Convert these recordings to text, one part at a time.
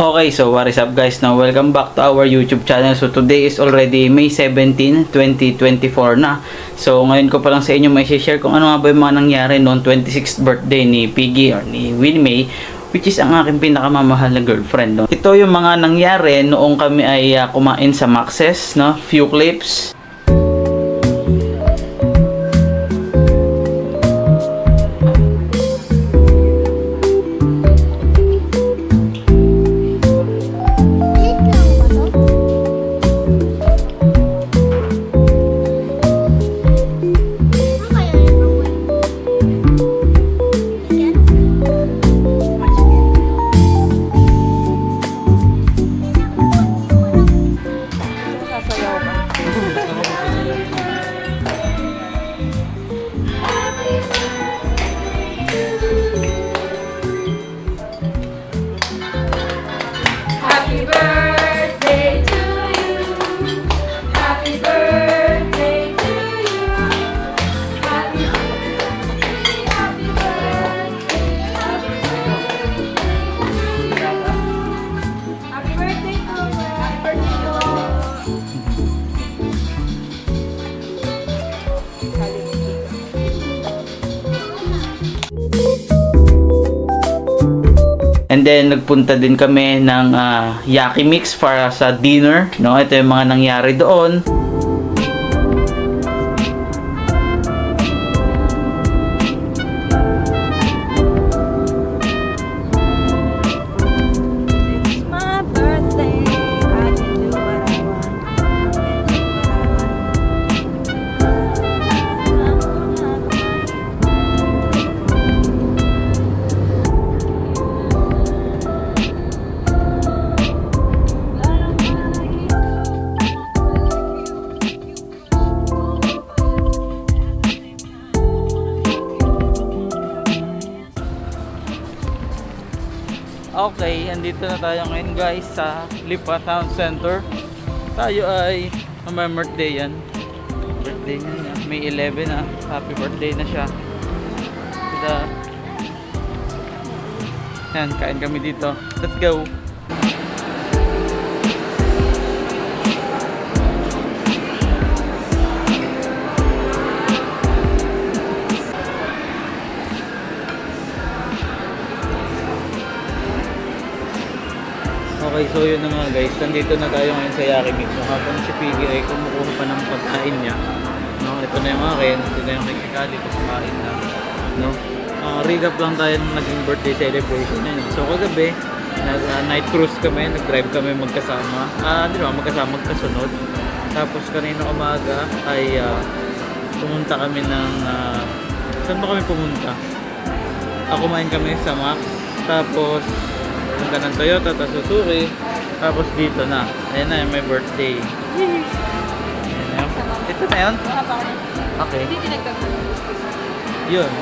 Okay, so what is up guys? Now, welcome back to our YouTube channel. So today is already May 17, 2024 na. So ngayon ko pa lang sa inyo may share kung ano nga ba yung mga nangyari noong 26th birthday ni Piggy or ni Winnie May, which is ang aking pinakamamahal na girlfriend. No? Ito yung mga nangyari noong kami ay kumain sa Max's, no? Few clips. And then nagpunta din kami ng Yaki Mix para sa dinner, no? Ito yung mga nangyari doon. Okay, andito na tayo ngayon guys sa Lipa Town Center. Tayo ay may birthday yan. Birthday niya, May 11 na. Happy birthday na siya. Yan, kain kami dito. Let's go! Okay, so yun na nga guys, nandito na tayo ngayon sa Yaki Mix. So, habang si Piggy ay kumukuha pa ng pagkain niya, no? Ito na yung akin, ito na yung kikikali ko sa kain na, no? Recap lang tayo ng naging birthday celebration niya. So kagabi, night cruise kami, nag-drive kami magkasama, di ba, magkasunod. Tapos kanina umaga ay pumunta kami ng, saan ba kami pumunta? Kumain kami sa Max, tapos punta ng Toyota, tapos Suzuki, tapos dito na. Ayan na yung may birthday. Ayan na yun. Ito na yun? Okay. Hindi tinagdag mo. Yun.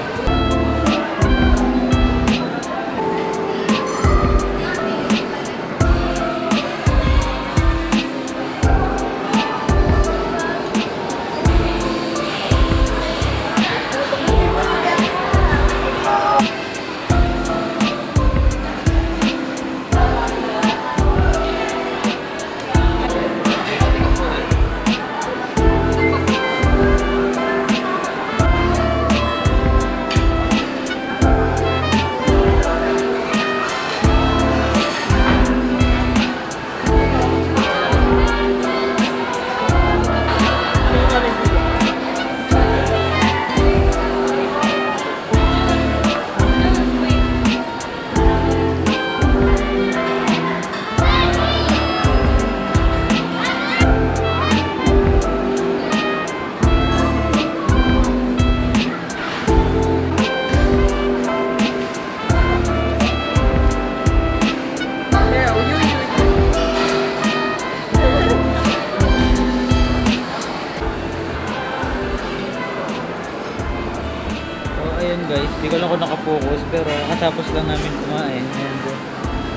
Guys, di ko lang ako nakafocus pero katapos lang namin kumain and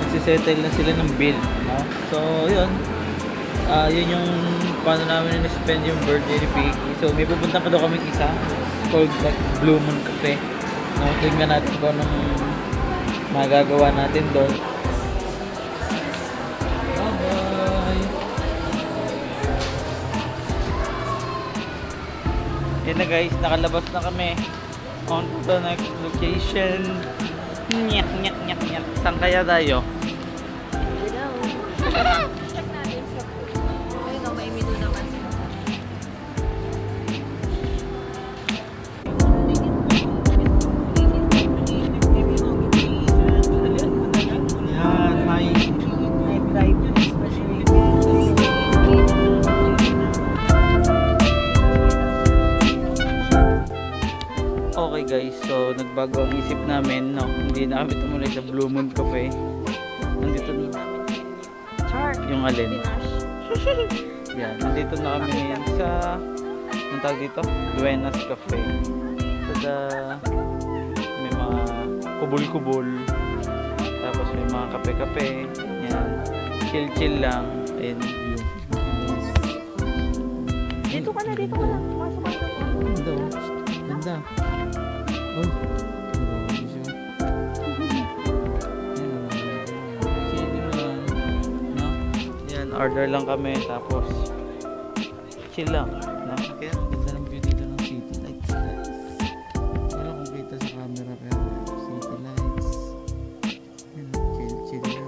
nagsisettle na sila ng bill, no? So yun, yun yung paano namin na-spend yung birthday ni Piggy. So may pupunta pa daw kaming isa called like Blue Moon Cafe, no? Tingnan natin kung anong magagawa natin doon. Yan na guys, nakalabas na kami. On to the next location. Nyak, nyak, nyak, nyak. Saan kaya tayo? Check natin sa food. Ayun o, may menu naman. Yan, may okay guys, so nagbago ang isip namin, no? Hindi na kami tumuloy sa Blue Moon Cafe. Nandito na yung alin. Yan, nandito na kami ngayon sa anong tawag dito? Duenas Cafe. So may mga kubul-kubul. Tapos may mga kape-kape. Yan. Chill-chill lang. Ayun. Dito ka na, dito ka na. Pasok ka na. Ganda. Ganda. Oh. Grabe siya. Chilling lang. No? Yan, order lang kami. Tapos chill lang. No? Kaya ang ganda ng view dito ng city lights. Wala kung kita sa camera pero city lights. Yan, chill lang.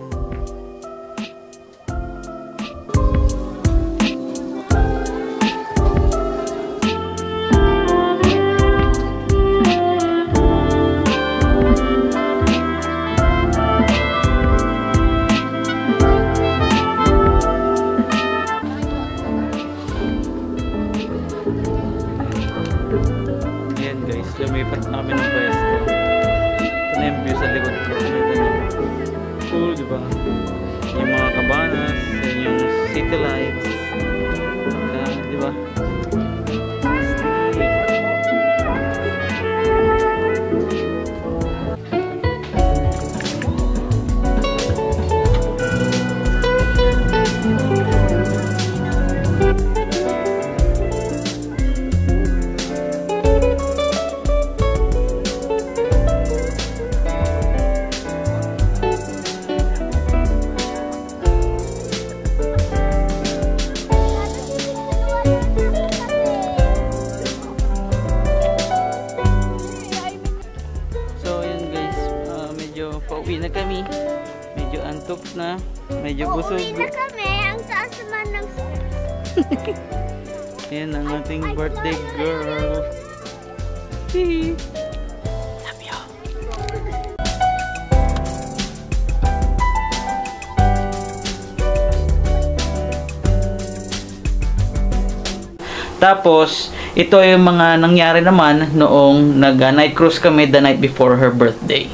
Lumipat na kami ng pwesto. Ito na yung view sa likod ko. Cool, di ba? Yung mga cabanas, yung city lights. Di ba? Pauwi na kami. Medyo antok na. Medyo busog. Pauwi na kami. Ang taas naman ng Yan ang ating birthday girl. Hihi. Love you. Tapos, ito yung mga nangyari naman noong nag-night cruise kami the night before her birthday.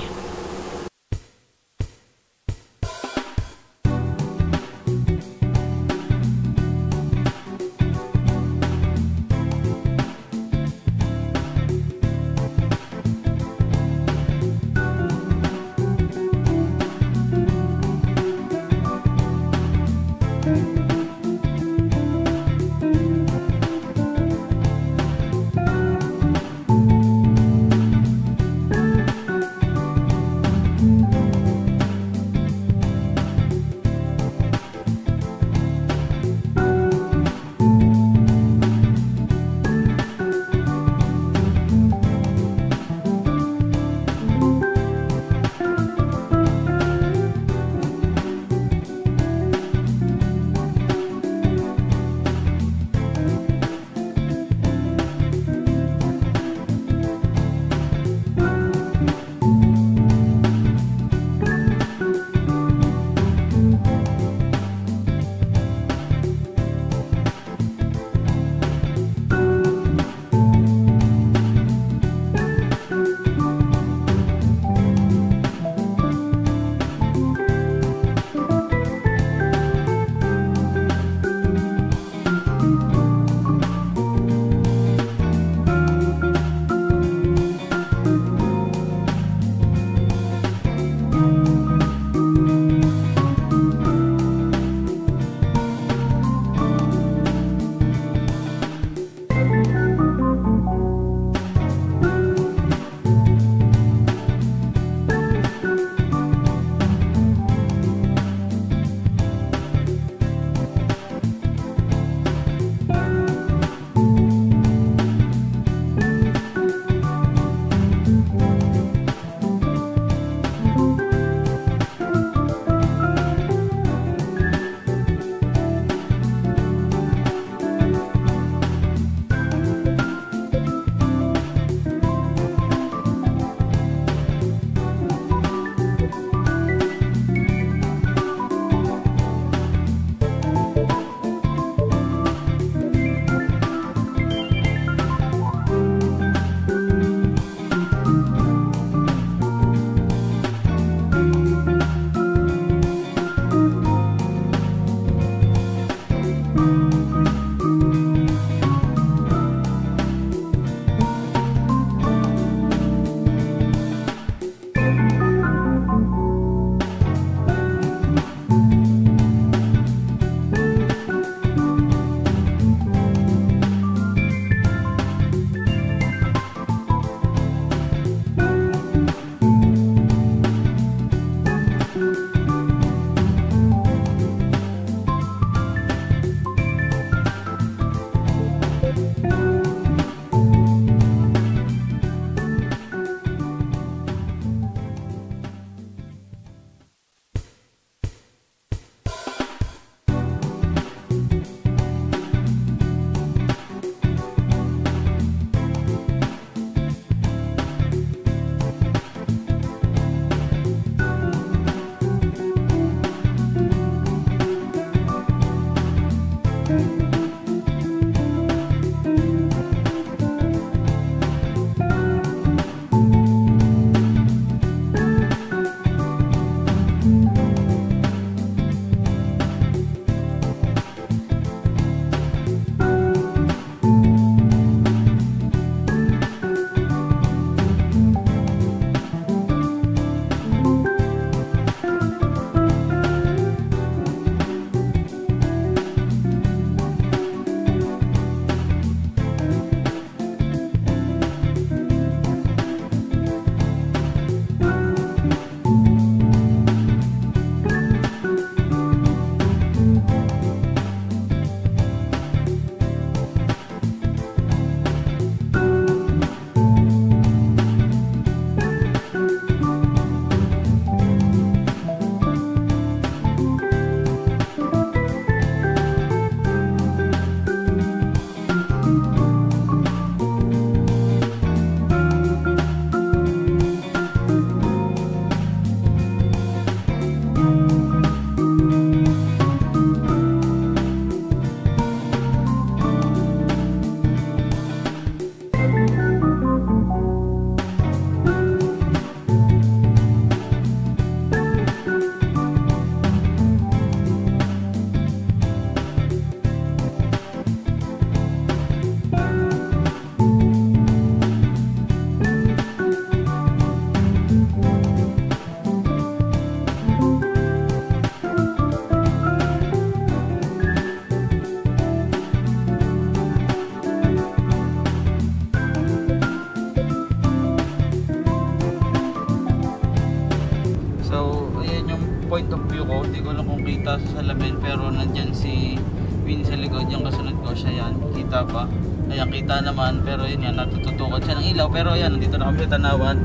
ko. Hindi ko lang kung kita sa salamin, pero nandyan si Winnie sa likod, yung kasunod ko siya yan. Kita pa. Ayan, kita naman, pero yun yan, natututukan siya ng ilaw. Pero ayan, nandito na kami sa Tanawan.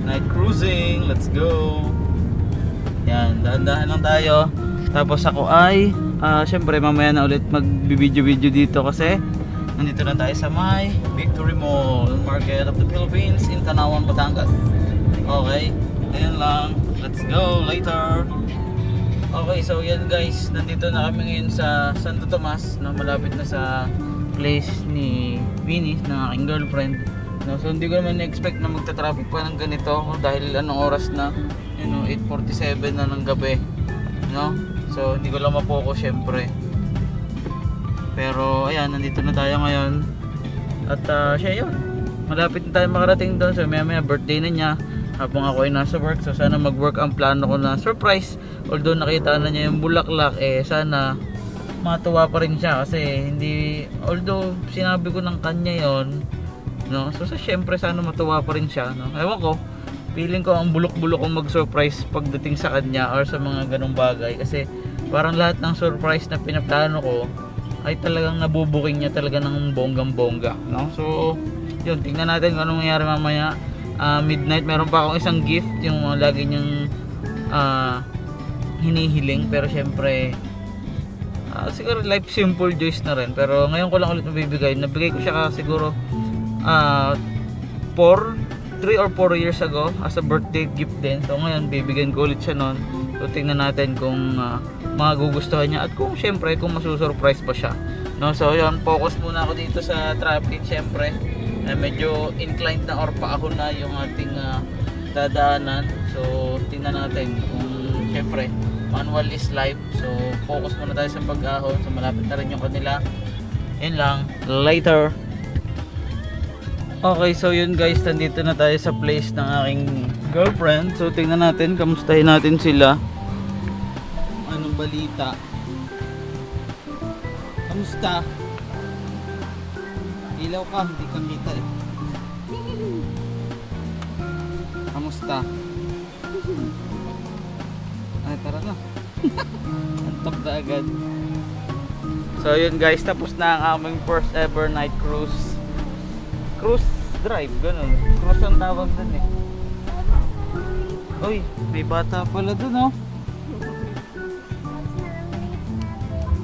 Night cruising, let's go. Yan, dahan-dahan lang tayo. Tapos ako ay, syempre mamaya na ulit mag-video-video dito kasi nandito na tayo sa may Victory Mall, Market of the Philippines in Tanawan, Batangas. Okay, ayun lang. Let's go later. Okay, so yan guys, nandito na kami ngayon sa Santo Tomas, no, malapit na sa place ni Winnie, ng aking girlfriend. No, so hindi ko naman na-expect na magta-traffic pa ng ganito dahil anong oras na, 8:47 na ng gabi, no? So hindi ko lang ma-focus syempre. Pero ayan, nandito na tayo ngayon. At siya yun, malapit na tayo makarating doon. So maya birthday na niya habang ako ay nasa work. So sana mag-work ang plano ko na surprise. Although nakita na niya yung bulaklak, sana matuwa pa rin siya kasi hindi, although sinabi ko ng kanya yon, no? So syempre sana matuwa pa rin siya, no? Ewan ko, feeling ko ang bulok-bulok kong mag-surprise pagdating sa kanya or sa mga ganong bagay kasi parang lahat ng surprise na pinaplano ko ay talagang nabubuking niya talaga ng bonggang-bongga, no? So yun, tingnan natin kung anong mangyari mamaya. Midnight meron pa akong isang gift, yung lagi niyang hinihiling, pero syempre siguro life simple joys na rin, pero ngayon ko lang ulit mabibigay. Nabigay ko siya siguro 3 or 4 years ago as a birthday gift din. So ngayon bibigyan ko ulit siya nun. So tingnan natin kung magugustuhan niya at kung syempre kung masusurprise pa siya, no? So yun, focus muna ako dito sa traffic. Syempre medyo inclined na or paahon na yung ating dadaanan. So tingnan natin kung syempre manual is life. So focus muna tayo sa pag-ahon. So malapit na rin yung kanila. Yun lang, later. Okay, so yun guys, nandito na tayo sa place ng aking girlfriend. So tingnan natin, kamustahin natin sila. Anong balita? Kamusta? Ilaw ka, hindi ka kita eh. Kamusta? Ay, tara na. Antok na agad. So yun guys, tapos na ang aming first ever night cruise. Cruise drive, ganun. Cruise ang tawag dun eh. Uy, may bata pala dun oh.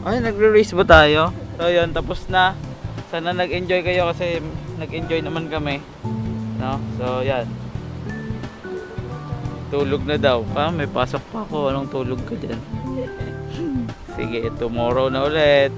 Ay, nagre-race ba tayo? So yun, tapos na. Sana nag-enjoy kayo kasi nag-enjoy naman kami, no? So yan, tulog na daw. May pasok pa ako. Anong tulog ka dyan? Sige, tomorrow na ulit.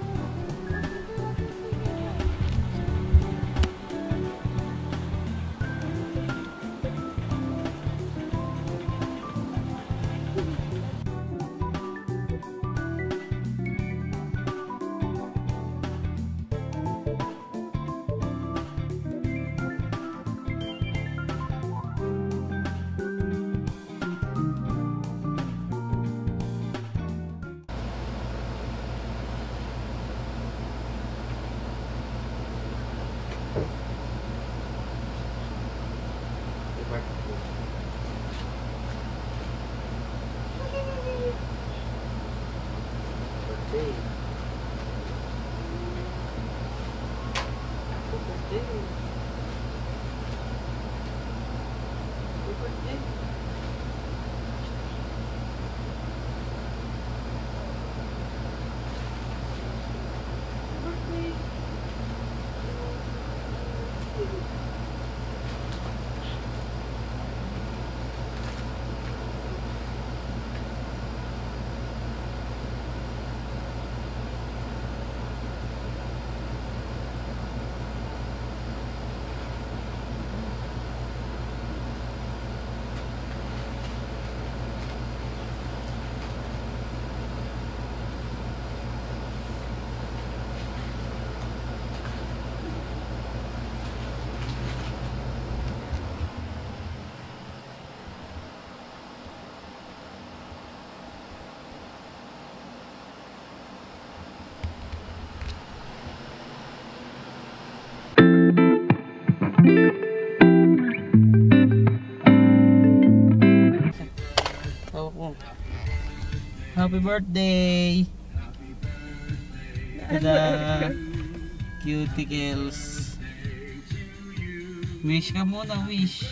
Happy birthday! Tada! Cuticles. Wish ka muna, wish.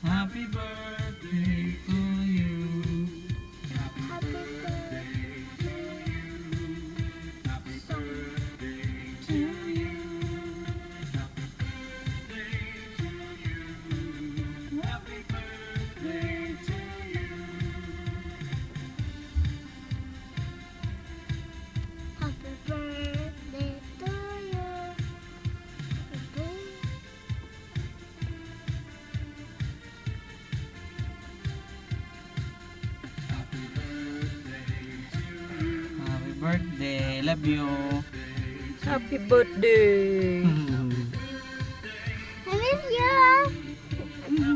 Happy birthday to you. Happy birthday to you. Happy birthday. Love you. Happy birthday! I love you.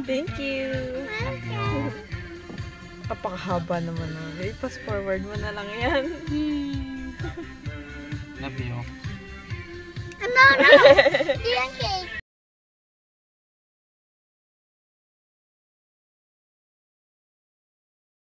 Thank you! Kapakahaba naman nun. I-pass forward mo na lang yan. Love you. No, no. Yung cake.